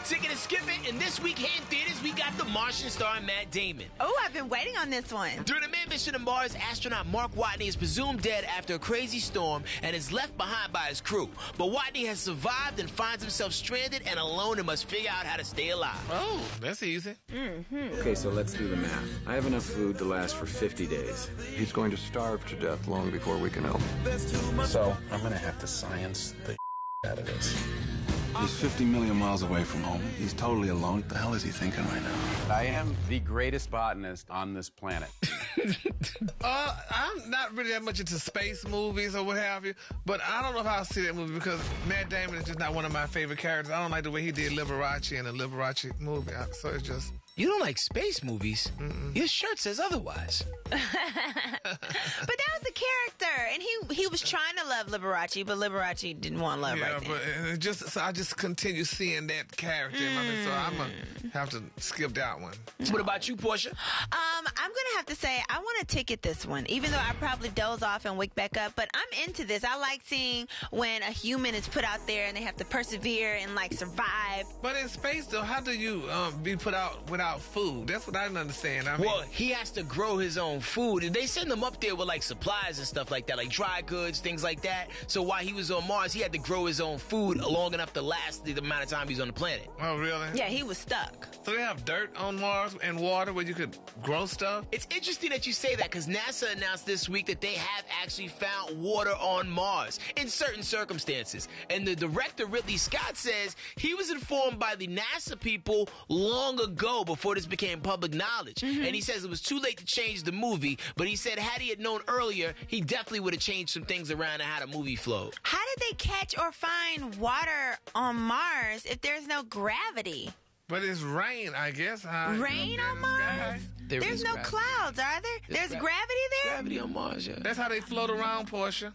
Ticket to Skip It, and this week here in theaters, we got The Martian starring Matt Damon. Oh, I've been waiting on this one. During a manned mission to Mars, astronaut Mark Watney is presumed dead after a crazy storm and is left behind by his crew. But Watney has survived and finds himself stranded and alone and must figure out how to stay alive. Oh, that's easy. Okay, so let's do the math. I have enough food to last for 50 days. He's going to starve to death long before we can help. So, I'm gonna have to science the out of this. He's 50 million miles away from home. He's totally alone. What the hell is he thinking right now? I am the greatest botanist on this planet. I'm not really that much into space movies or what have you, but I don't know if I'll see that movie because Matt Damon is just not one of my favorite characters. I don't like the way he did Liberace in the Liberace movie, so it's just... You don't like space movies? Your shirt says otherwise. But that was the character, and he was trying to love Liberace, but Liberace didn't want love right then. But so I just continue seeing that character in my face, so I'm going to have to skip that one. What about you, Portia? I'm going to have to say I want to ticket this one, even though I probably doze off and wake back up, but I'm into this. I like seeing when a human is put out there and they have to persevere and, like, survive. But in space, though, how do you be put out without food? That's what I didn't understand. I mean, well, he has to grow his own food. They send him up there with like supplies and stuff like that, like dry goods, things like that. So while he was on Mars, he had to grow his own food long enough to last the amount of time he's on the planet. Oh, really? Yeah, he was stuck. So they have dirt on Mars and water where you could grow stuff? It's interesting that you say that because NASA announced this week that they have actually found water on Mars in certain circumstances. And the director, Ridley Scott, says he was informed by the NASA people long ago before this became public knowledge. And he says it was too late to change the movie, but he said had he had known earlier, he definitely would have changed some things around and how the movie flowed. How did they catch or find water on Mars if there's no gravity? But it's rain, I guess. Rain on Mars? There's no clouds, are there? There's gravity there? Gravity on Mars, yeah. That's how they float around, Portia.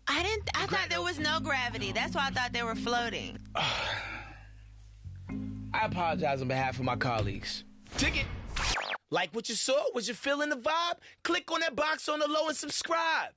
I thought there was no gravity. That's why I thought they were floating. I apologize on behalf of my colleagues. Ticket! Like what you saw? Was you feeling the vibe? Click on that box on the low and subscribe.